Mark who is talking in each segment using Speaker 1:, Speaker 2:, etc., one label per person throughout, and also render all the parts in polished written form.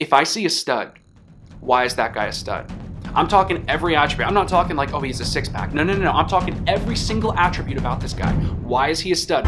Speaker 1: If I see a stud, why is that guy a stud? I'm talking every attribute. I'm not talking like, oh, he's a six-pack. No. I'm talking every single attribute about this guy. Why is he a stud?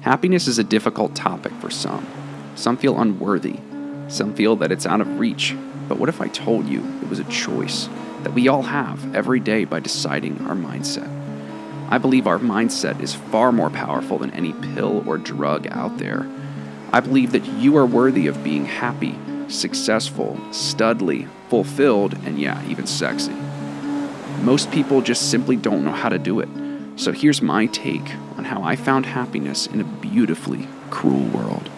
Speaker 1: Happiness is a difficult topic for some. Some feel unworthy. Some feel that it's out of reach. But what if I told you it was a choice that we all have every day by deciding our mindset? I believe our mindset is far more powerful than any pill or drug out there. I believe that you are worthy of being happy, successful, studly, fulfilled, and yeah, even sexy. Most people just simply don't know how to do it. So here's my take on how I found happiness in a beautifully cruel world.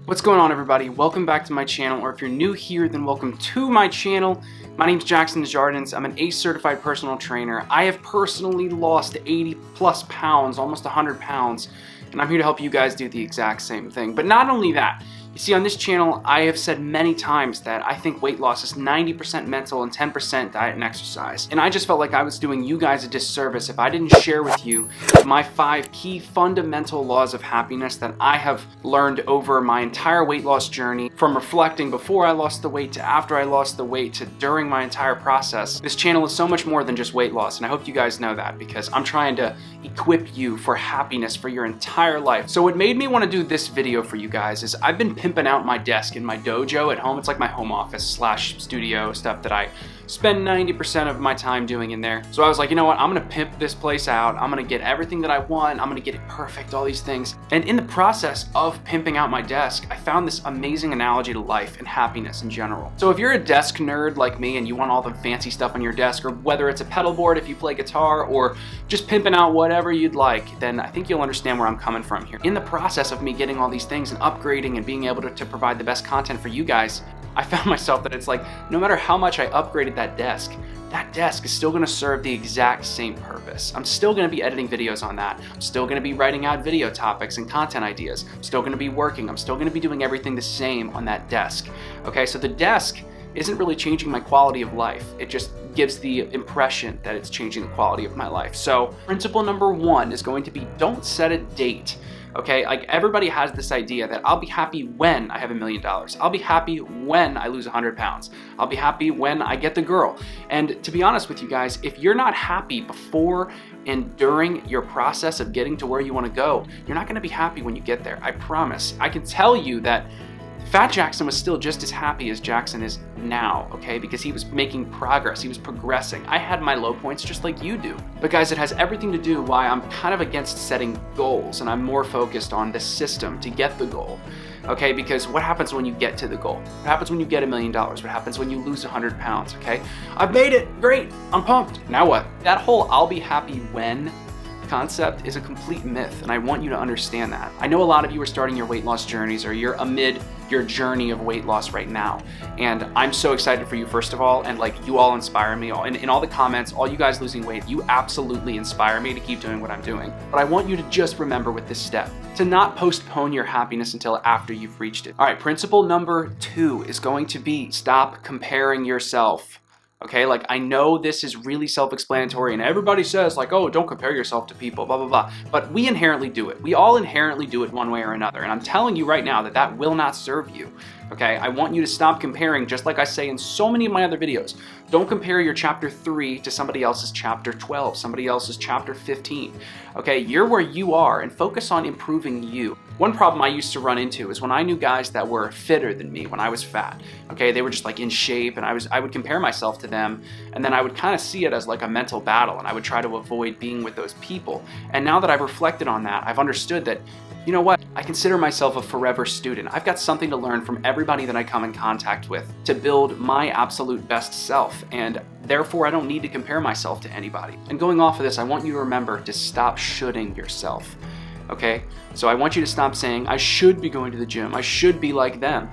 Speaker 1: What's going on, everybody? Welcome back to my channel, or if you're new here, then welcome to my channel. My name's Jackson Desjardins. I'm an ACE certified personal trainer. I have personally lost 80 plus pounds, almost 100 pounds, and I'm here to help you guys do the exact same thing. But not only that, you see, on this channel, I have said many times that I think weight loss is 90% mental and 10% diet and exercise. And I just felt like I was doing you guys a disservice if I didn't share with you my 5 key fundamental laws of happiness that I have learned over my entire weight loss journey, from reflecting before I lost the weight to after I lost the weight to during my entire process. This channel is so much more than just weight loss, and I hope you guys know that, because I'm trying to equip you for happiness for your entire life. So what made me want to do this video for you guys is I've been pimping out my desk in my dojo at home. It's like my home office slash studio stuff that I spend 90% of my time doing in there. So I was like, you know what? I'm gonna pimp this place out. I'm gonna get everything that I want. I'm gonna get it perfect, all these things. And in the process of pimping out my desk, I found this amazing analogy to life and happiness in general. So if you're a desk nerd like me and you want all the fancy stuff on your desk, or whether it's a pedal board if you play guitar, or just pimping out whatever you'd like, then I think you'll understand where I'm coming from here. In the process of me getting all these things and upgrading and being able to provide the best content for you guys, I found myself that it's like, no matter how much I upgraded that desk is still gonna serve the exact same purpose. I'm still gonna be editing videos on that. I'm still gonna be writing out video topics and content ideas. I'm still gonna be working. I'm still gonna be doing everything the same on that desk. Okay, so the desk isn't really changing my quality of life. It just gives the impression that it's changing the quality of my life. So principle number 1 is going to be, don't set a date. Okay, like everybody has this idea that I'll be happy when I have $1 million. I'll be happy when I lose 100 pounds. I'll be happy when I get the girl. And to be honest with you guys, if you're not happy before and during your process of getting to where you want to go, you're not going to be happy when you get there. I promise. I can tell you that Fat Jackson was still just as happy as Jackson is now, okay? Because he was making progress, he was progressing. I had my low points just like you do. But guys, it has everything to do why I'm kind of against setting goals, and I'm more focused on the system to get the goal, okay? Because what happens when you get to the goal? What happens when you get $1 million? What happens when you lose 100 pounds, okay? I've made it, great, I'm pumped. Now what? That whole I'll be happy when concept is a complete myth, and I want you to understand that. I know a lot of you are starting your weight loss journeys, or you're amid your journey of weight loss right now, and I'm so excited for you, first of all, and like, you all inspire me. In all the comments, all you guys losing weight, you absolutely inspire me to keep doing what I'm doing. But I want you to just remember with this step to not postpone your happiness until after you've reached it. All right, principle number 2 is going to be, stop comparing yourself. Okay, like, I know this is really self-explanatory, and everybody says like, oh, don't compare yourself to people, blah, blah, blah. But we inherently do it. We all inherently do it one way or another. And I'm telling you right now that that will not serve you. Okay, I want you to stop comparing, just like I say in so many of my other videos. Don't compare your chapter 3 to somebody else's chapter 12, somebody else's chapter 15. Okay, you're where you are, and focus on improving you. One problem I used to run into is when I knew guys that were fitter than me when I was fat. Okay, they were just like in shape, and I would compare myself to them, and then I would kind of see it as like a mental battle, and I would try to avoid being with those people. And now that I've reflected on that, I've understood that, you know what? I consider myself a forever student. I've got something to learn from everybody that I come in contact with to build my absolute best self, and therefore I don't need to compare myself to anybody. And going off of this, I want you to remember to stop shoulding yourself. Okay? So I want you to stop saying, I should be going to the gym, I should be like them.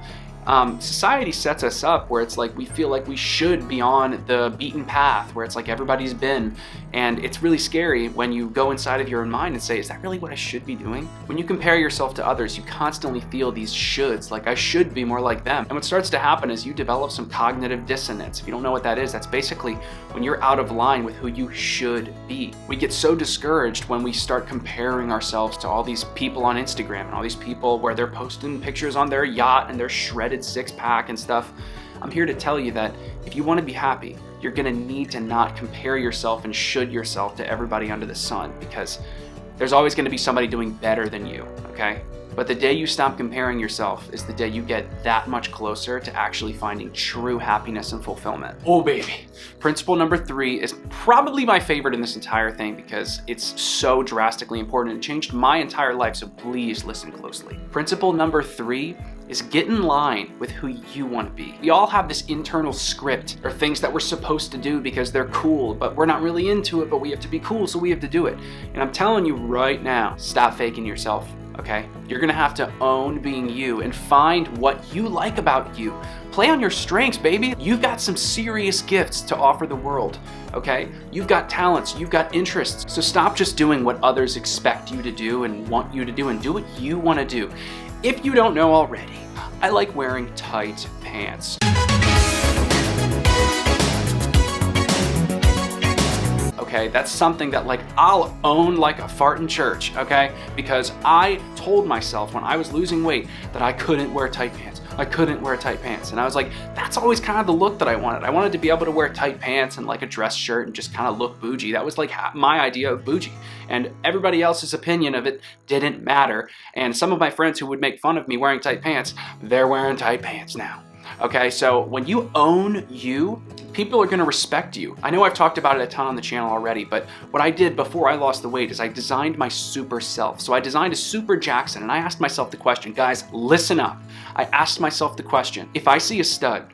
Speaker 1: Society sets us up where it's like we feel like we should be on the beaten path, where it's like everybody's been, and it's really scary when you go inside of your own mind and say, is that really what I should be doing? When you compare yourself to others, you constantly feel these shoulds, like I should be more like them. And what starts to happen is you develop some cognitive dissonance. If you don't know what that is, that's basically when you're out of line with who you should be. We get so discouraged when we start comparing ourselves to all these people on Instagram and all these people where they're posting pictures on their yacht and their shredded six-pack and stuff. I'm here to tell you that if you want to be happy, you're going to need to not compare yourself and should yourself to everybody under the sun, because there's always going to be somebody doing better than you, okay? But the day you stop comparing yourself is the day you get that much closer to actually finding true happiness and fulfillment. Oh baby. Principle number 3 is probably my favorite in this entire thing because it's so drastically important and changed my entire life, so please listen closely. Principle number 3 is get in line with who you want to be. We all have this internal script or things that we're supposed to do because they're cool, but we're not really into it, but we have to be cool, so we have to do it. And I'm telling you right now, stop faking yourself. Okay? You're gonna have to own being you and find what you like about you. Play on your strengths, baby. You've got some serious gifts to offer the world, okay? You've got talents, you've got interests. So stop just doing what others expect you to do and want you to do, and do what you wanna do. If you don't know already, I like wearing tight pants. Okay, that's something that like I'll own like a fart in church, okay? Because I told myself when I was losing weight that I couldn't wear tight pants. I couldn't wear tight pants. And I was like, that's always kind of the look that I wanted. I wanted to be able to wear tight pants and like a dress shirt and just kind of look bougie. That was like my idea of bougie. And everybody else's opinion of it didn't matter. And some of my friends who would make fun of me wearing tight pants, they're wearing tight pants now. Okay, so when you own you, people are gonna respect you. I know I've talked about it a ton on the channel already, but what I did before I lost the weight is I designed my super self. So I designed a super Jackson, and I asked myself the question, guys, listen up. I asked myself the question, if I see a stud,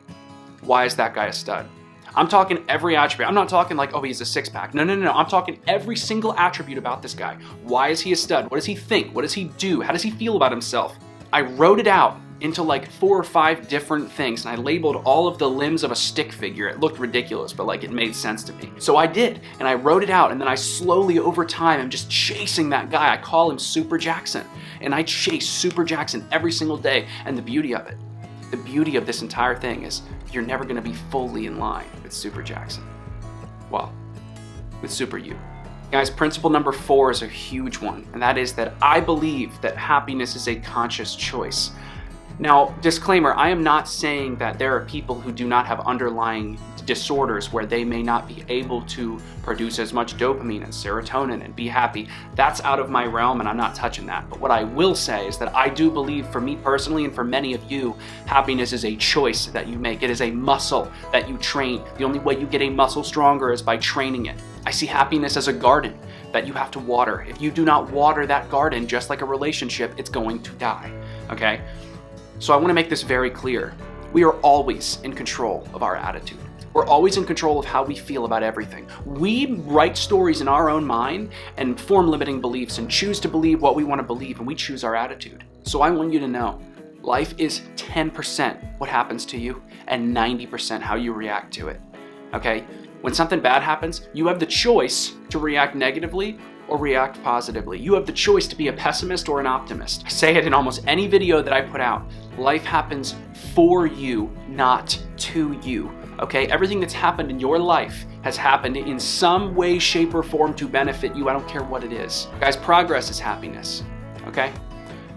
Speaker 1: why is that guy a stud? I'm talking every attribute. I'm not talking like, oh, he's a six-pack. No. I'm talking every single attribute about this guy. Why is he a stud? What does he think? What does he do? How does he feel about himself? I wrote it out into like 4 or 5 different things, and I labeled all of the limbs of a stick figure. It looked ridiculous, but like it made sense to me. So I did, and I wrote it out, and then I slowly over time am just chasing that guy. I call him Super Jackson, and I chase Super Jackson every single day. And the beauty of it, the beauty of this entire thing is you're never gonna be fully in line with Super Jackson. Well, with Super You. Guys, principle number 4 is a huge one, and that is that I believe that happiness is a conscious choice. Now, disclaimer, I am not saying that there are people who do not have underlying disorders where they may not be able to produce as much dopamine and serotonin and be happy. That's out of my realm, and I'm not touching that. But what I will say is that I do believe, for me personally and for many of you, happiness is a choice that you make. It is a muscle that you train. The only way you get a muscle stronger is by training it. I see happiness as a garden that you have to water. If you do not water that garden, just like a relationship, it's going to die, okay? So I want to make this very clear. We are always in control of our attitude. We're always in control of how we feel about everything. We write stories in our own mind and form limiting beliefs and choose to believe what we want to believe, and we choose our attitude. So I want you to know, life is 10% what happens to you and 90% how you react to it, okay? When something bad happens, you have the choice to react negatively or react positively. You have the choice to be a pessimist or an optimist. I say it in almost any video that I put out. Life happens for you, not to you, okay? Everything that's happened in your life has happened in some way, shape, or form to benefit you. I don't care what it is. Guys, progress is happiness, okay?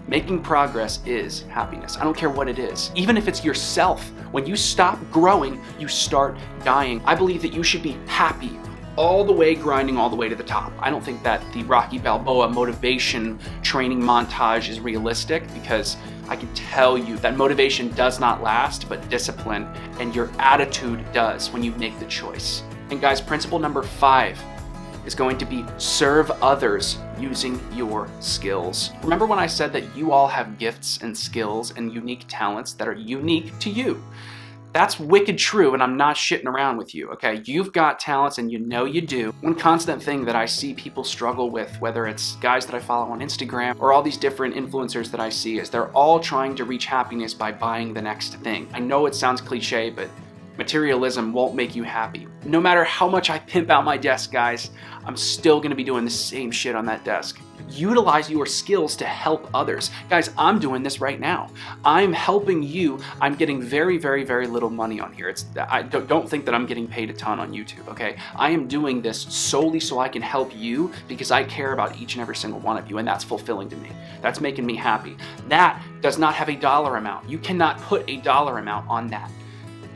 Speaker 1: Making progress is happiness. I don't care what it is. Even if it's yourself, when you stop growing, you start dying. I believe that you should be happy all the way, grinding all the way to the top. I don't think that the Rocky Balboa motivation training montage is realistic, because I can tell you that motivation does not last, but discipline and your attitude does when you make the choice. And guys, principle number 5 is going to be serve others using your skills. Remember when I said that you all have gifts and skills and unique talents that are unique to you? That's wicked true, and I'm not shitting around with you, okay? You've got talents, and you know you do. One constant thing that I see people struggle with, whether it's guys that I follow on Instagram or all these different influencers that I see, is they're all trying to reach happiness by buying the next thing. I know it sounds cliche, but materialism won't make you happy. No matter how much I pimp out my desk, guys, I'm still gonna be doing the same shit on that desk. Utilize your skills to help others. Guys, I'm doing this right now. I'm helping you. I'm getting very, very, very little money on here. I don't think that I'm getting paid a ton on YouTube, okay? I am doing this solely so I can help you because I care about each and every single one of you, and that's fulfilling to me. That's making me happy. That does not have a dollar amount. You cannot put a dollar amount on that,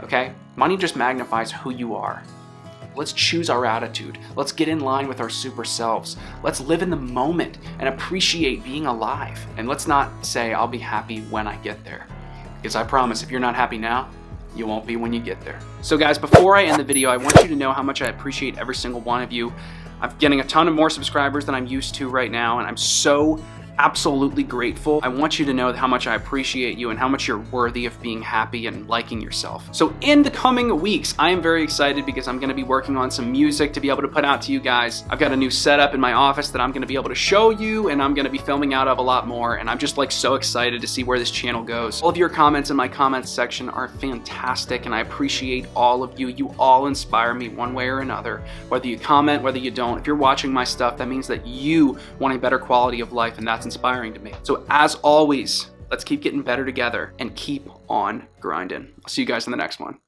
Speaker 1: okay? Money just magnifies who you are. Let's choose our attitude. Let's get in line with our super selves. Let's live in the moment and appreciate being alive. And let's not say, I'll be happy when I get there. Because I promise, if you're not happy now, you won't be when you get there. So guys, before I end the video, I want you to know how much I appreciate every single one of you. I'm getting a ton of more subscribers than I'm used to right now, and I'm so absolutely grateful. I want you to know how much I appreciate you and how much you're worthy of being happy and liking yourself. So in the coming weeks, I am very excited because I'm gonna be working on some music to be able to put out to you guys. I've got a new setup in my office that I'm gonna be able to show you, and I'm gonna be filming out of a lot more, and I'm just like so excited to see where this channel goes. All of your comments in my comments section are fantastic, and I appreciate all of you. You all inspire me one way or another. Whether you comment, whether you don't, if you're watching my stuff, that means that you want a better quality of life, and that's inspiring to me. So as always, let's keep getting better together and keep on grinding. I'll see you guys in the next one.